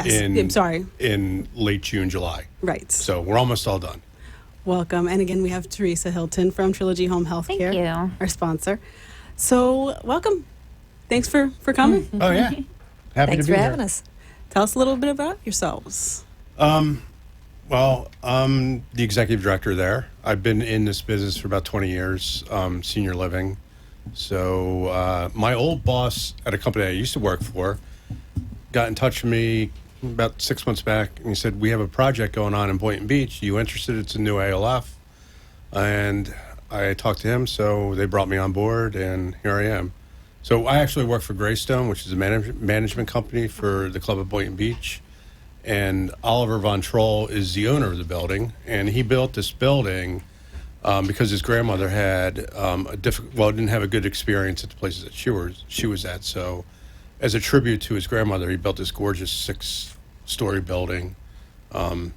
Yes. I'm sorry. in late June, July. Right. So we're almost all done. Welcome. And again, we have Teresa Hilton from Triology Home Healthcare, Thank you. our sponsor. So welcome. Thanks for coming. Oh, yeah. Happy Thanks to for be having here. us. Tell us a little bit about yourselves. Well, I'm the executive director there. I've been in this business for about 20 years, senior living. So my old boss at a company I used to work for got in touch with me about 6 months back, and he said, we have a project going on in Boynton Beach. Are you interested? It's a new ALF. And I talked to him, so they brought me on board, and here I am. So I actually work for Greystone, which is a management company for the club of Boynton Beach. And Oliver Von Troll is the owner of the building, and he built this building because his grandmother had didn't have a good experience at the places that she was at. So, as a tribute to his grandmother, he built this gorgeous 6-story building,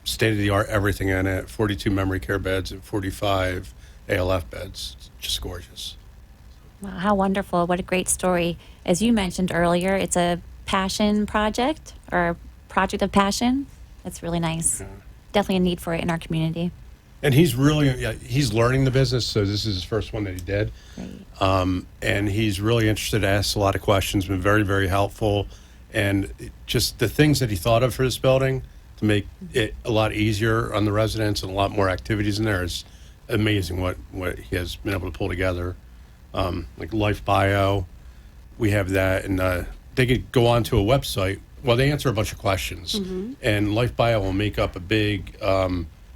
state of the art, everything in it, 42 memory care beds and 45 ALF beds. It's just gorgeous. Wow, how wonderful. What a great story. As you mentioned earlier, it's a passion project or project of passion. That's really nice. Yeah. Definitely a need for it in our community. And he's he's learning the business, so this is his first one that he did. Great. And he's really interested, asked a lot of questions, been very, very helpful. And just the things that he thought of for this building to make it a lot easier on the residents and a lot more activities in there is amazing what he has been able to pull together. Like Life Bio, we have that, and they could go onto a website. Well, they answer a bunch of questions, and Life Bio will make up a big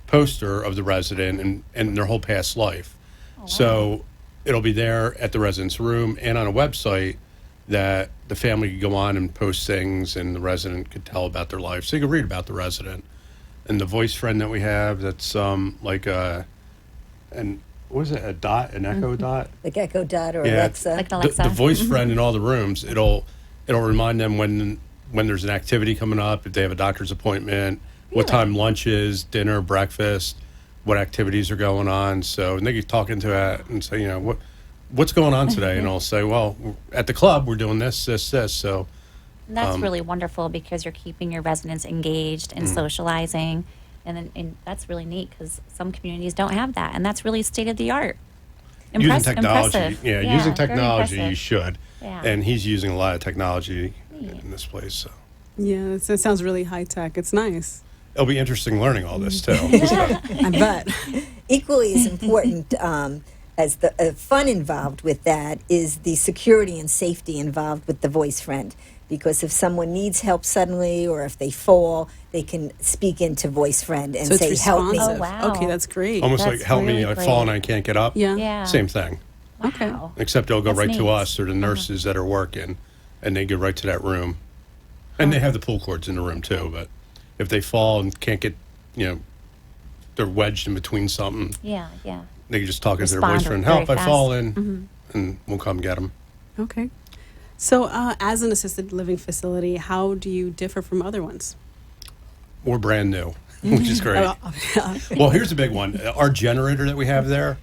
poster of the resident and their whole past life. Oh, wow. So it'll be there at the resident's room and on a website that the family could go on and post things, and the resident could tell about their life. So you can read about the resident. And the voice friend that we have, that's like and what is it, an Echo Dot? Like Echo Dot or Yeah. Alexa. Like an Alexa. The voice friend in all the rooms, it'll remind them when there's an activity coming up, if they have a doctor's appointment, what time lunch is, dinner, breakfast, what activities are going on. So, and they get talking to it and say, what's going on today? And I'll say, well, at the club, we're doing this. So And that's really wonderful because you're keeping your residents engaged and socializing. And that's really neat because some communities don't have that. And that's really state of the art. using technology. Impressive. Yeah, Yeah, using very technology, you impressive. should. Yeah. And he's using a lot of technology in this place. So Yeah, it sounds really high tech. It's nice. it'll be interesting learning all this, too. So, I bet. Equally as important as the fun involved with that is the security and safety involved with the voice friend. Because if someone needs help suddenly or if they fall, they can speak into voice friend and So it's say, help me. responsive. Oh, wow. Okay, that's great. almost That's like, help me, really I great. fall and I can't get up. Yeah. Yeah. Same thing. Okay. Wow. Except they'll go That's right to neat. us or the nurses that are working, and they go right to that room. And they have the pull cords in the room, too. But if they fall and can't get, they're wedged in between something, Yeah, yeah. they can just talk into their Respond voice friend, very help, I fast. fall in, and we'll come get them. Okay. So, as an assisted living facility, how do you differ from other ones? We're brand new, which is great. Well, here's a big one. Our generator that we have there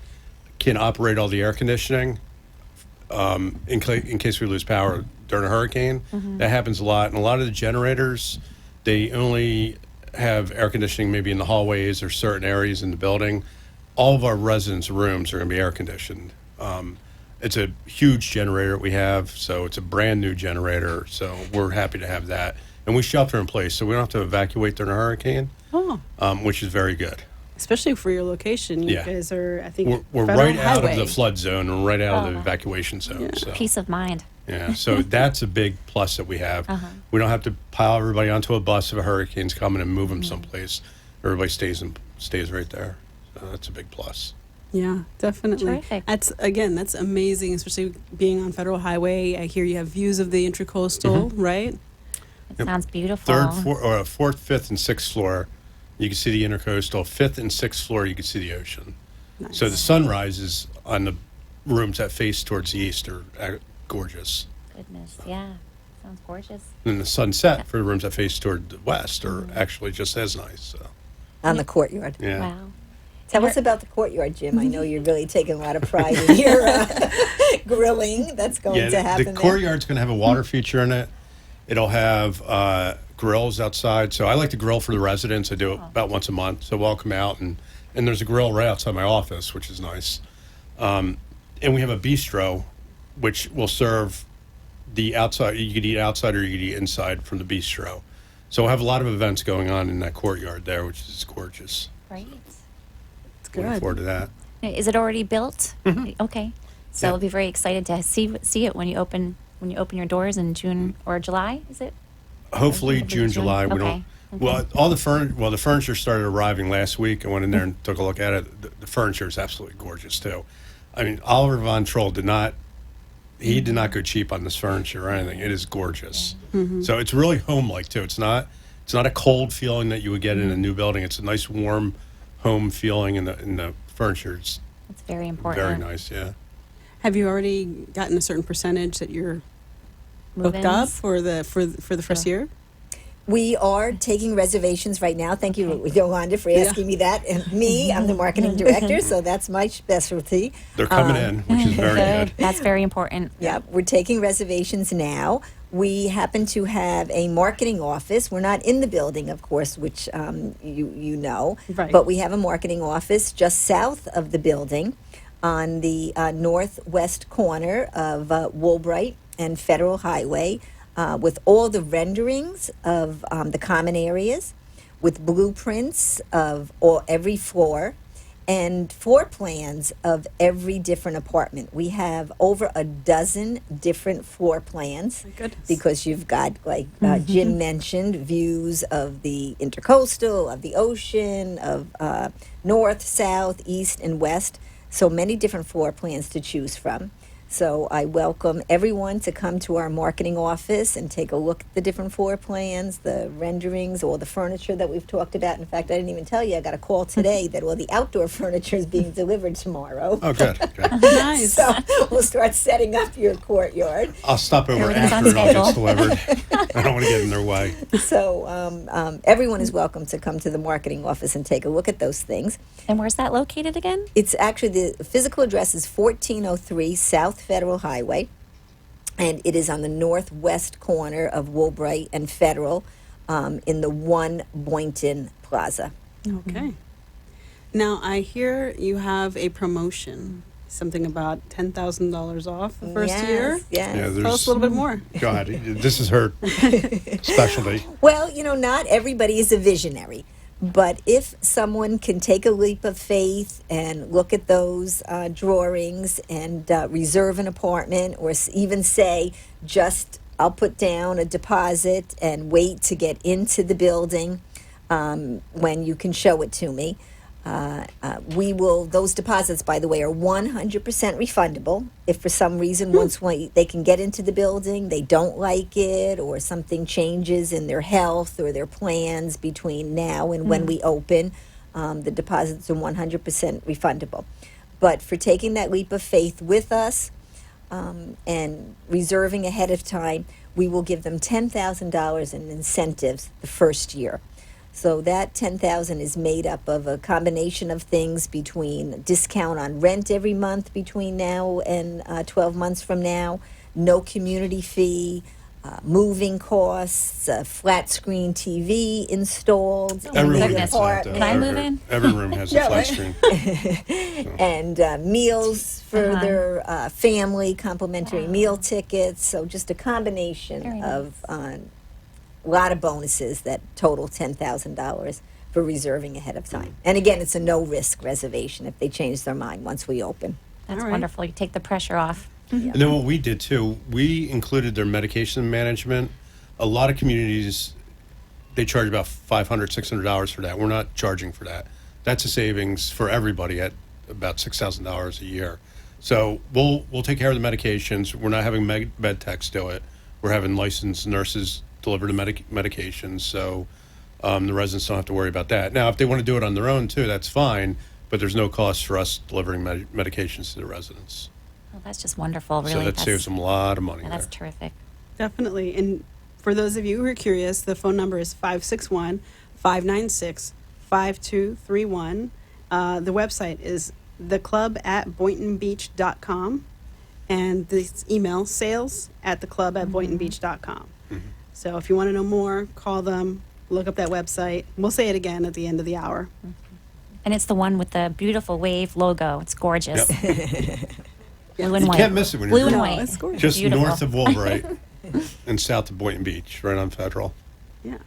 can operate all the air conditioning in case we lose power during a hurricane. That happens a lot. And a lot of the generators, they only have air conditioning maybe in the hallways or certain areas in the building. All of our residents' rooms are going to be air conditioned. It's a huge generator we have, so it's a brand new generator. So we're happy to have that. And we shelter in place, so we don't have to evacuate during a hurricane, which is very good. Especially for your location. You Yeah. guys are, I think, We're federal right out of highway. the flood zone and right out of the evacuation zone. Yeah. So, Peace of mind. yeah, so that's a big plus that we have. We don't have to pile everybody onto a bus if a hurricane's coming and move them someplace. Everybody stays right there. So that's a big plus. Yeah, definitely. Terrific. That's amazing, especially being on Federal Highway. I hear you have views of the Intracoastal, right? It sounds beautiful. Fourth, fifth, and sixth floor, you can see the Intercoastal. Fifth and sixth floor, you can see the ocean. Nice. So the sunrises on the rooms that face towards the east are gorgeous. Goodness, yeah. Sounds gorgeous. And the sunset for the rooms that face toward the west are actually just as nice. So, On the courtyard. yeah. Wow. Tell us about the courtyard, Jim. I know you're really taking a lot of pride in your grilling that's going to happen the courtyard's going to have a water feature in it. It'll have grills outside. So I like to grill for the residents. I do it about once a month. So we'll come out, and there's a grill right outside my office, which is nice. And we have a bistro, which will serve the outside. You could eat outside or you could eat inside from the bistro. So we'll have a lot of events going on in that courtyard there, which is gorgeous. Great. It's Looking good. forward to that. Is it already built? Okay. So Yeah. I'll be very excited to see it when you open your doors in June or July. Is it? Hopefully Over June, June? July. We Okay. don't. Well, all the furniture started arriving last week. I went in there and took a look at it. The furniture is absolutely gorgeous too. I mean, Oliver Von Troll did not go cheap on this furniture or anything. It is gorgeous. So it's really home-like too. It's not a cold feeling that you would get in a new building. It's a nice warm home feeling in the furniture. It's It's very important. very nice. Yeah. Have you already gotten a certain percentage that you're booked up Move-ins? for the first year? We are taking reservations right now. Thank you, Yolanda, for asking me that. And I'm the marketing director, so that's my specialty. They're coming in, which is very good. That's very important. Yeah, we're taking reservations now. We happen to have a marketing office. We're not in the building, of course, which you know. Right. But we have a marketing office just south of the building on the northwest corner of Woolbright and Federal Highway, with all the renderings of the common areas, with blueprints of every floor, and floor plans of every different apartment. We have over a dozen different floor plans. My goodness. Because you've got, like Jim mentioned, views of the intercoastal, of the ocean, of north, south, east, and west. So many different floor plans to choose from. So I welcome everyone to come to our marketing office and take a look at the different floor plans, the renderings, all the furniture that we've talked about. In fact, I didn't even tell you, I got a call today that all the outdoor furniture is being delivered tomorrow. Oh, good. Okay. Nice. So we'll start setting up your courtyard. I'll stop over Everything's after on it all gets schedule. delivered. I don't want to get in their way. So everyone is welcome to come to the marketing office and take a look at those things. And where's that located again? It's actually, the physical address is 1403 South Federal Highway, and it is on the northwest corner of Woolbright and Federal, in the One Boynton Plaza. Okay. Now I hear you have a promotion. Something about $10,000 off the first year. Yes. Yeah, Tell us a little bit more. Go ahead. This is her specialty. Well, not everybody is a visionary, but if someone can take a leap of faith and look at those drawings and reserve an apartment, or even say, I'll put down a deposit and wait to get into the building when you can show it to me. Those deposits, by the way, are 100% refundable. If for some reason once they can get into the building, they don't like it, or something changes in their health or their plans between now and when we open, the deposits are 100% refundable. But for taking that leap of faith with us and reserving ahead of time, we will give them $10,000 in incentives the first year. So that $10,000 is made up of a combination of things, between discount on rent every month between now and 12 months from now, no community fee, moving costs, a flat screen TV installed in Every the room has that. apartment, Can I move in? Every room has a flat screen. and meals for their family, complimentary meal tickets. So just a combination Very of a lot of bonuses that total $10,000 for reserving ahead of time. And again, it's a no-risk reservation if they change their mind once we open. That's All right. wonderful. You take the pressure off. And then what we did too, we included their medication management. A lot of communities, they charge about $500, $600 for that. We're not charging for that. That's a savings for everybody at about $6,000 a year. So we'll take care of the medications. We're not having med techs do it. We're having licensed nurses deliver the medications. So the residents don't have to worry about that. Now, if they want to do it on their own too, that's fine. But there's no cost for us delivering medications to the residents. Well, that's just wonderful, really. So that saves them a lot of money Yeah, there. that's terrific. Definitely. And for those of you who are curious, the phone number is 561-596-5231. The website is theclub@boyntonbeach.com. And the email, sales@theclub@boyntonbeach.com. So if you want to know more, call them, look up that website. We'll say it again at the end of the hour. And it's the one with the beautiful wave logo. It's gorgeous. Yep. Blue and You white. can't miss it when Blue you're and here. white. it's gorgeous. Just Beautiful. north of Woolbright and south of Boynton Beach, right on Federal. Yeah.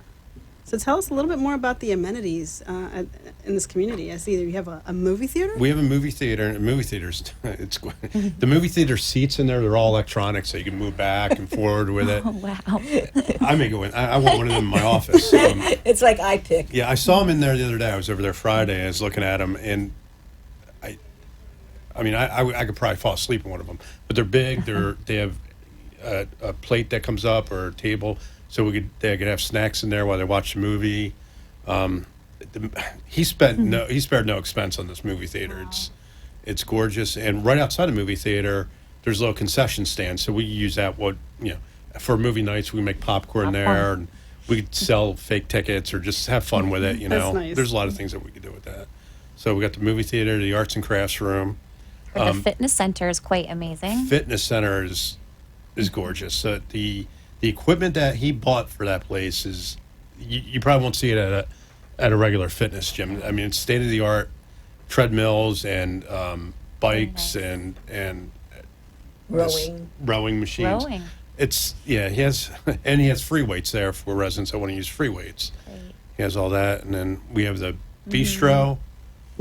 So tell us a little bit more about the amenities in this community. I see that you have a movie theater. We have a movie theater, and movie theaters, the movie theater seats in there, they're all electronic, so you can move back and forward with it. Oh, wow. I may go in. I want one of them in my office. It's like I pick. Yeah, I saw them in there the other day. I was over there Friday. I was looking at them, and I mean, I could probably fall asleep in one of them. But they're big. They have a plate that comes up or a table, so they could have snacks in there while they watch the movie. He spared no expense on this movie theater. It's gorgeous, and right outside the movie theater, there's a little concession stand. So we use that. For movie nights, we make popcorn there, and we could sell fake tickets or just have fun with it. That's nice. There's a lot of things that we could do with that. So we got the movie theater, the arts and crafts room. The fitness center is quite amazing. Fitness center is gorgeous. So the equipment that he bought for that place is you probably won't see it at a regular fitness gym. I mean, it's state of the art treadmills and bikes nice. and Rowing. machines. Rowing. He has free weights there for residents that want to use free weights. Great. He has all that, and then we have the bistro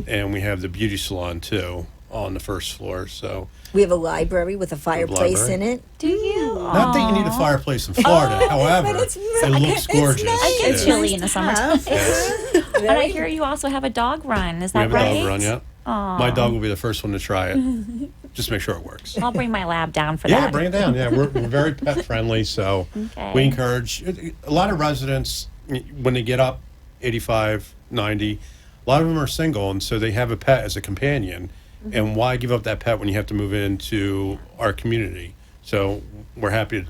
and we have the beauty salon too on the first floor. So We have a library with a fireplace library. in it. Do you? not that you need a fireplace in Florida, however, but it's it nice. looks gorgeous. I get Yeah. chilly in the summertime. Yes. And I hear you also have a dog run. Is We that have right? a dog run, yeah. Aw. My dog will be the first one to try it. Just make sure it works. I'll bring my lab down for Yeah, that. bring it down. Yeah, we're very pet friendly, so Okay. we encourage a lot of residents when they get up 85, 90, a lot of them are single, and so they have a pet as a companion. And why give up that pet when you have to move into our community? So we're happy to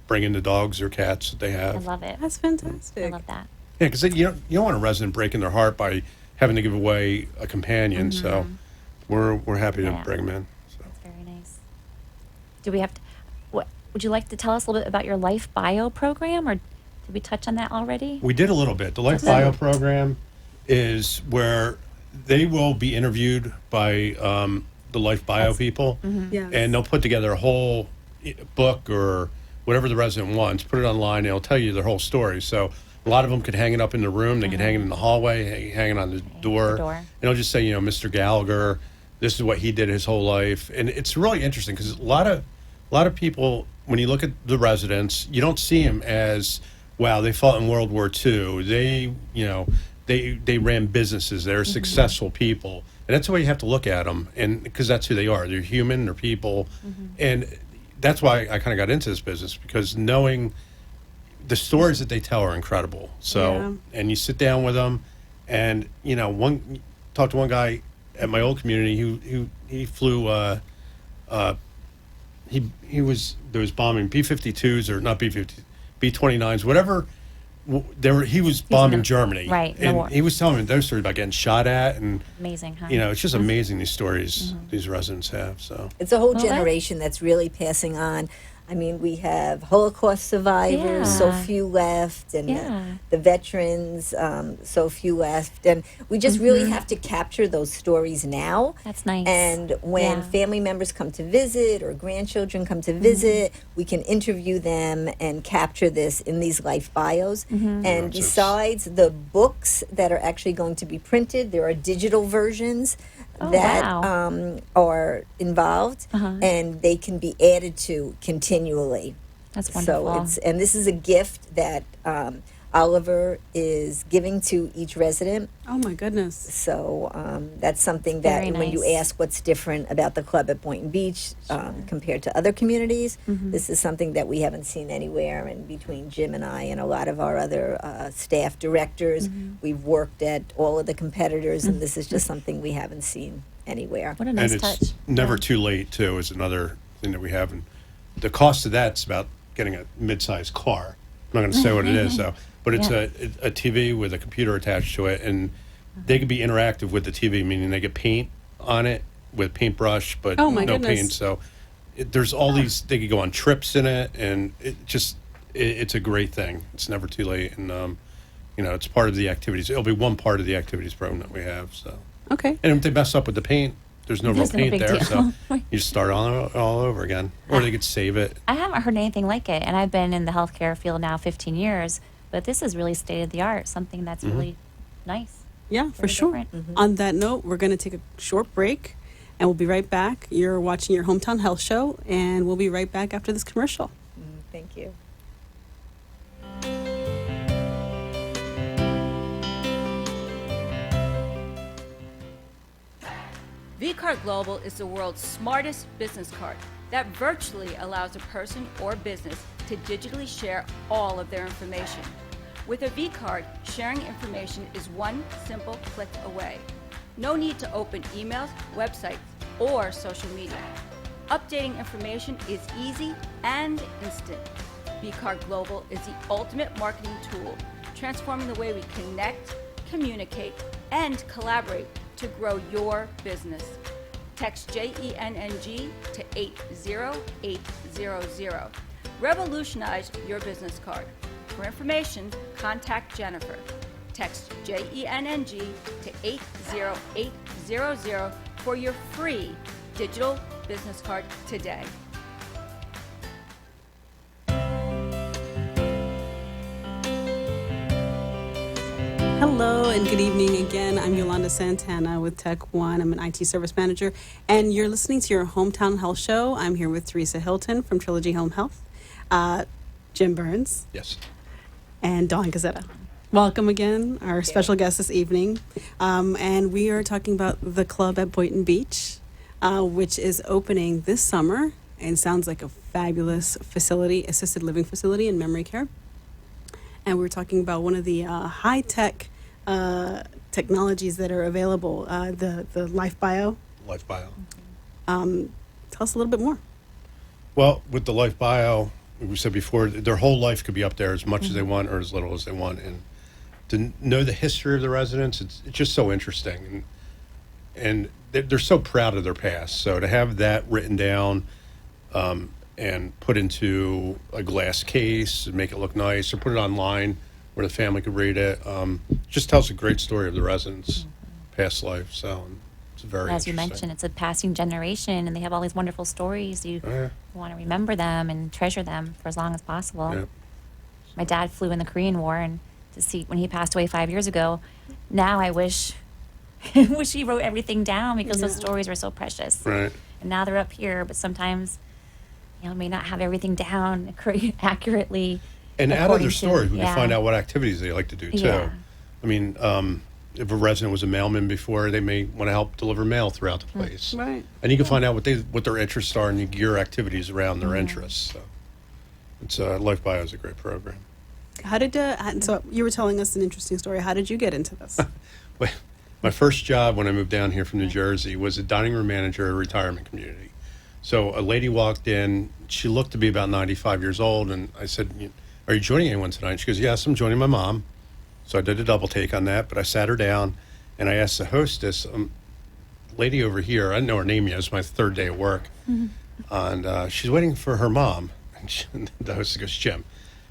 bring in the dogs or cats that they I have. love it. That's I fantastic. love that. Yeah, because you don't want a resident breaking their heart by having to give away a companion. So we're happy to Yeah. bring them in. So. That's very nice. Do we have to? What would you like to tell us a little bit about your Life Bio program, or did we touch on that already? We did a little bit. The Life Okay. Bio program is where they will be interviewed by the Life Bio people, Yes. and they'll put together a whole book or whatever the resident wants, put it online, and it'll tell you their whole story. So a lot of them could hang it up in the room, they could hang it in the hallway, hang it on the door. door. And it'll just say, Mr. Gallagher, this is what he did his whole life. And it's really interesting because a lot of people, when you look at the residents, you don't see them as, wow, they fought in World War II. They ran businesses. They're successful people. And that's the way you have to look at them, and because that's who they are. They're human, they're people. And that's why I kind of got into this business, because knowing the stories that they tell are incredible. So, and you sit down with them, and talk to one guy at my old community who he flew. He was bombing B-52s or not B-50, B-29s, whatever. He was bombing Germany, right, the And war. he was telling me those stories about getting shot at, and Amazing, huh? it's just amazing these stories these residents have. So. It's a whole Well, that- generation that's really passing on. I mean, we have Holocaust survivors, so Yeah. few left, and Yeah. the veterans, so few left. And we just really have to capture those stories now. That's nice. And when Yeah. family members come to visit or grandchildren come to visit, we can interview them and capture this in these life bios. And Yeah, it's- besides the books that are actually going to be printed, there are digital versions Oh, that wow. are involved, and they can be added to continually. That's wonderful. So this is a gift that Oliver is giving to each resident. Oh my goodness. So that's something that Very when you nice. ask what's different about the club at Boynton Beach compared to other communities, this is something that we haven't seen anywhere. And between Jim and I and a lot of our other staff directors, we've worked at all of the competitors, and this is just something we haven't seen anywhere. What a nice And touch. it's never too late, too, is another thing that we have. And the cost of that's about getting a mid-sized car. I'm not going to say what it is, though. But it's Yeah. a TV with a computer attached to it, and they can be interactive with the TV, meaning they get paint on it with paintbrush, but Oh, my no goodness. paint. So there's all these, they could go on trips in it, and it's a great thing. It's never too late, and it's part of the activities. It'll be one part of the activities program that we have. So, Okay. and if they mess up with the paint, there's no real There's no paint big there, deal. so you start all over again, or they could save it. I haven't heard anything like it, and I've been in the healthcare field now 15 years, but this is really state of the art, something that's really nice. Yeah, for Very sure. different. On that note, we're going to take a short break and we'll be right back. You're watching your Hometown Health Show, and we'll be right back after this commercial. Thank you. vCard Global is the world's smartest business card that virtually allows a person or business to digitally share all of their information. With a vCard, sharing information is one simple click away. No need to open emails, websites, or social media. Updating information is easy and instant. vCard Global is the ultimate marketing tool, transforming the way we connect, communicate, and collaborate to grow your business. Text JENNG to 80800. Revolutionize your business card. For information, contact Jennifer. Text JENNG to 80800 for your free digital business card today. Hello and good evening again. I'm Yolanda Santana with Tech One. I'm an IT service manager, and you're listening to your Hometown Health Show. I'm here with Teresa Hilton from Triology Home Health, Jim Burns, Yes. and Dawn Gazetta. Welcome again, our special guest this evening. And we are talking about the club at Boynton Beach, which is opening this summer and sounds like a fabulous facility, assisted living facility and memory care. And we're talking about one of the high-tech technologies that are available, the Life Bio. Life Bio. Tell us a little bit more. Well, with the Life Bio, we said before, their whole life could be up there as much as they want or as little as they want. And to know the history of the residents, it's just so interesting. And they're so proud of their past. So to have that written down and put into a glass case and make it look nice, or put it online where the family could read it, just tells a great story of the residents' past life. So it's very As you interesting. mentioned, it's a passing generation, and they have all these wonderful stories. You want to remember them and treasure them for as long as possible. Yeah. My dad flew in the Korean War, and to see when he passed away 5 years ago, now I wish he wrote everything down because those stories were so precious. Right. And now they're up here, but sometimes may not have everything down accurately. And out of according their to- stories, we yeah. can find out what activities they like to do, too. Yeah. I mean, if a resident was a mailman before, they may want to help deliver mail throughout the place. Right. And you can find out what their interests are, and you gear activities around their interests. So it's Life Bio is a great program. How did so you were telling us an interesting story. How did you get into this? Well, my first job when I moved down here from New Jersey was a dining room manager at a retirement community. So a lady walked in. She looked to be about 95 years old, and I said, "Are you joining anyone tonight?" She goes, "Yes, I'm joining my mom." So I did a double take on that, but I sat her down, and I asked the hostess, lady over here, I didn't know her name yet, it was my third day at work, and she's waiting for her mom. And the hostess goes, "Jim,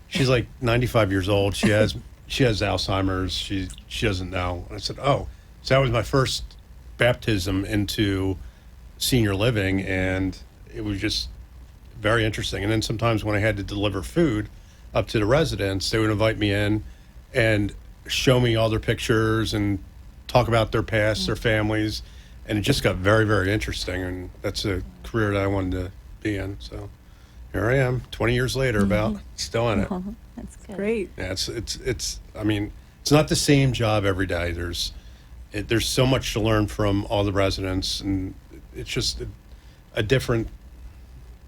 she's like 95 years old. She has Alzheimer's. She doesn't know." And I said, "Oh." So that was my first baptism into senior living, and it was just very interesting. And then sometimes when I had to deliver food up to the residents, they would invite me in and show me all their pictures and talk about their past, their families, and it just got very, very interesting. And that's a career that I wanted to be in. So here I am, 20 years later, about still in it. That's good. Great. Yeah, it's. I mean, it's not the same job every day. There's so much to learn from all the residents, and it's just a different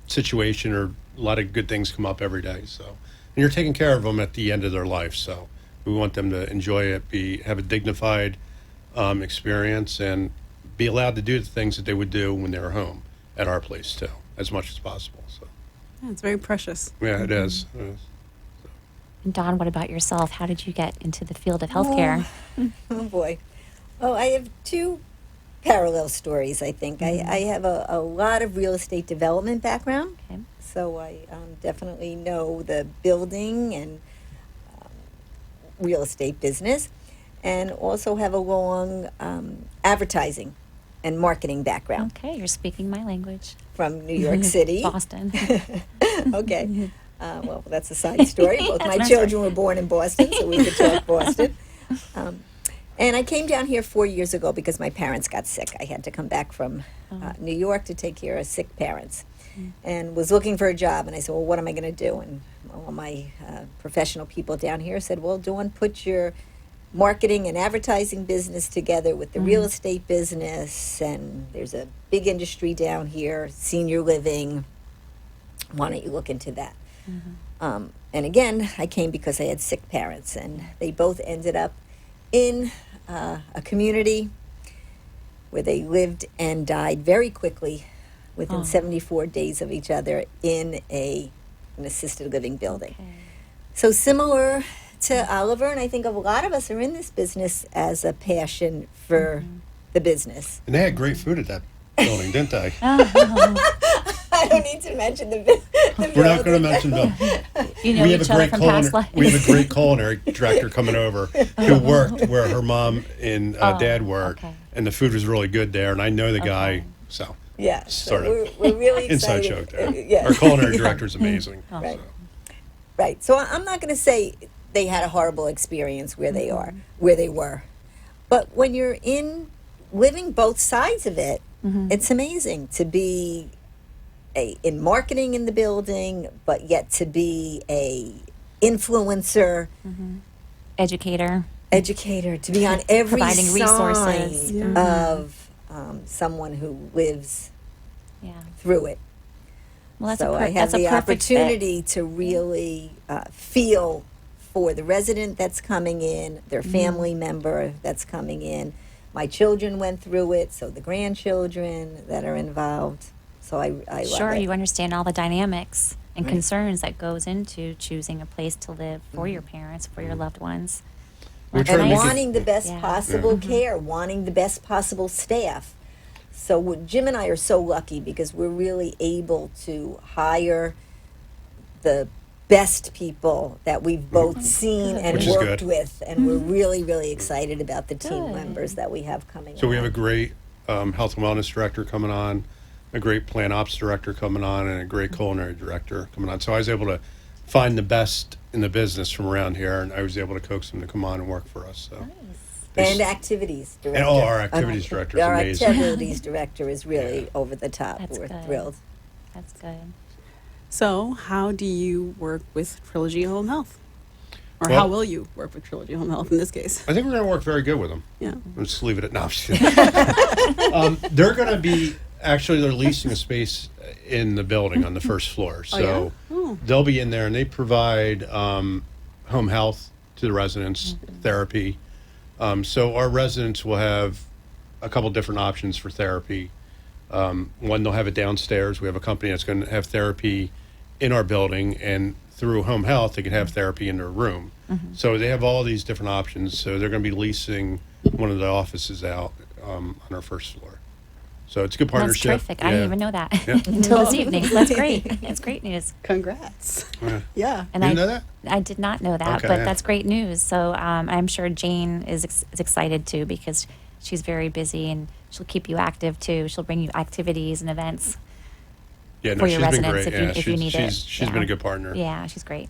situation, or a lot of good things come up every day. So, and you're taking care of them at the end of their life. So, we want them to enjoy it, have a dignified experience, and be allowed to do the things that they would do when they were home at our place too, as much as possible. So, Yeah, it's very precious. yeah, it is. It is. And Dawn, what about yourself? How did you get into the field of healthcare? Oh boy. Oh, I have two parallel stories, I think. I have a lot of real estate development background, Okay. so I definitely know the building and real estate business, and also have a long advertising and marketing background Okay, you're speaking my language. from New York City. Boston. Okay. Well, that's a side story. Both That's my my children were born in Boston, so we could talk Boston. And I came down here 4 years ago because my parents got sick. I had to come back from New York to take care of sick parents, and was looking for a job. And I said, well, what am I going to do? And all my professional people down here said, well, Dawn, put your marketing and advertising business together with the real estate business, and there's a big industry down here, senior living. Why don't you look into that? And again, I came because I had sick parents, and they both ended up in a community where they lived and died very quickly within 74 days of each other in an assisted living building. Okay. So similar to Oliver, and I think a lot of us are in this business as a passion for the business. And they had great food at that building, didn't they? I don't need to mention the We're not going to mention Bill. You know each other from past lives. We have a great culinary director coming over who worked where her mom and dad worked, okay. and the food was really good there. And I know the guy, so Yeah, sort so of we're really inside excited. joke there. Yeah. Our culinary director is amazing. Right. So. Right. So I'm not going to say they had a horrible experience where they are, where they were. But when you're living both sides of it, it's amazing to be in marketing in the building, but yet to be a influencer, Educator. educator, to be on every Providing side resources. of someone who lives Yeah. through it. Well, that's So a I have that's a the perfect fit. opportunity to really feel for the resident that's coming in, their family member that's coming in. My children went through it, so the grandchildren that are involved. So I love Sure, it. you understand all the dynamics and Right. concerns that goes into choosing a place to live for your parents, for your loved ones. We're That's trying to And make it- wanting the best Yeah. possible care, wanting the best possible staff. So Jim and I are so lucky because we're really able to hire the best people that we've both seen and Which is worked good. with, and we're really, really excited about the team Good. members that we have coming. So we have on. a great health and wellness director coming on, a great plan ops director coming on, and a great culinary director coming on. So I was able to find the best in the business from around here, and I was able to coax them to come on and work for us. So. They And s- activities director. And our activities director is Our amazing. activities director is really Yeah. over the top. That's We're good. thrilled. That's good. So, how do you work with Trilogy Home Health? Or Well- how will you work with Trilogy Home Health in this case? I think we're going to work very good with them. Yeah. Let's just leave it at no. I'm just kidding. They're going to be they're leasing a space in the building on the first floor, so Oh, yeah? Oh. they'll be in there and they provide home health to the residents, therapy. So our residents will have a couple different options for therapy. One, they'll have it downstairs. We have a company that's going to have therapy in our building, and through home health, they can have therapy in their room. So they have all these different options. So they're going to be leasing one of the offices out on our first floor. So it's a good That's partnership. terrific. I didn't even know that Yeah. until this evening. That's great. It's great news. Congrats. Yeah. Yeah. And You I know that? I did not know that, Okay, but yeah. that's great news. So I'm sure Jane is excited too because she's very busy and she'll keep you active too. She'll bring you activities and events. Yeah, no, For your she's been residents great. if you- Yeah, if you need it. she's been Yeah. a good partner. Yeah, she's great.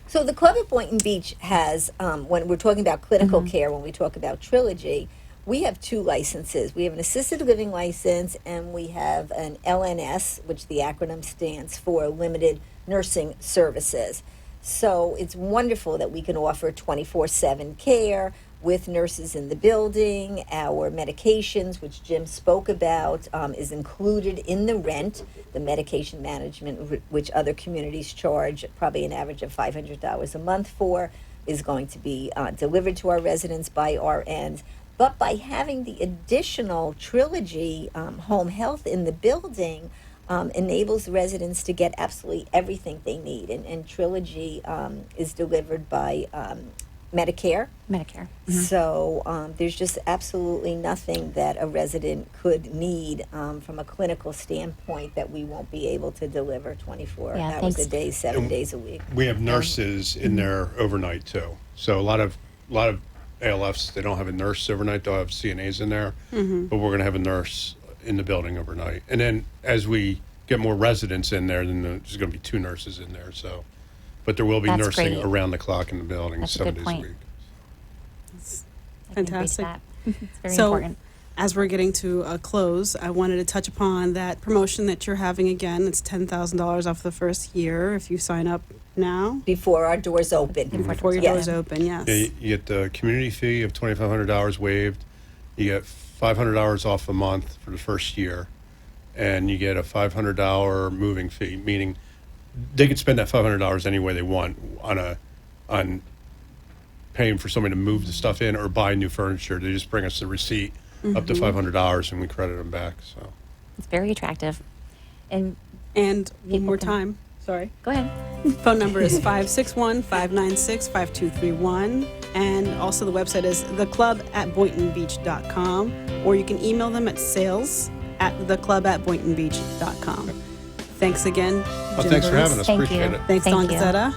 So the club at Boynton Beach has, when we're talking about clinical care, when we talk about Trilogy, we have 2 licenses. We have an assisted living license, and we have an LNS, which the acronym stands for Limited Nursing Services. So it's wonderful that we can offer 24/7 care with nurses in the building. Our medications, which Jim spoke about, is included in the rent. The medication management, which other communities charge probably an average of $500 a month for, is going to be delivered to our residents by our end. But by having the additional Trilogy home health in the building, enables residents to get absolutely everything they need. And Trilogy is delivered by Medicare. Medicare. So there's just absolutely nothing that a resident could need from a clinical standpoint that we won't be able to deliver 24 Yeah, hours thanks. a day, 7 days a week. We have nurses in there overnight too. So a lot of ALFs, they don't have a nurse overnight. They'll have CNAs in there, but we're going to have a nurse in the building overnight. And then as we get more residents in there, then there's going to be 2 nurses in there. So, but there will be That's nursing great. around the clock in the building, That's a 7 good days point. a week. I can agree to Fantastic. that. It's very So, important. as we're getting to a close, I wanted to touch upon that promotion that you're having again. It's $10,000 off the first year if you sign up now Before our doors open. before your Yeah. doors open. Yes. Yeah, you get the community fee of $2,500 waived. You get $500 off a month for the first year, and you get a $500 moving fee, meaning they could spend that $500 any way they want on paying for somebody to move the stuff in or buy new furniture. They just bring us the receipt up to $500, and we credit them back. So It's very attractive. And And one People more can- time. Sorry. go ahead. Phone number is 561-596-5231. And also the website is theclub@boyntonbeach.com. Or you can email them at sales@theclub@boyntonbeach.com. Thanks again, well, Jim thanks for Burns. having us. Thank Appreciate you. it. Thanks, Thank Don you. Gazzetta.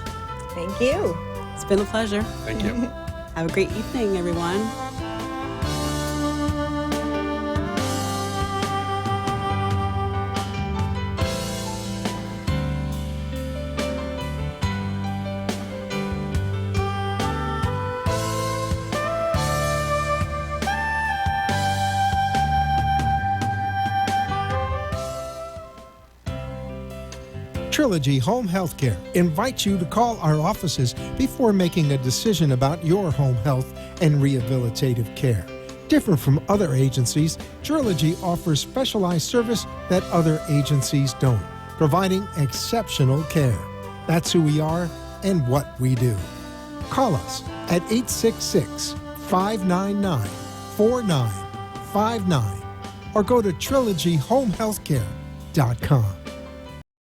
Thank you. It's been a pleasure. Thank you. Have a great evening, everyone. Triology Home Healthcare invites you to call our offices before making a decision about your home health and rehabilitative care. Different from other agencies, Triology offers specialized service that other agencies don't, providing exceptional care. That's who we are and what we do. Call us at 866-599-4959 or go to trilogyhomehealthcare.com.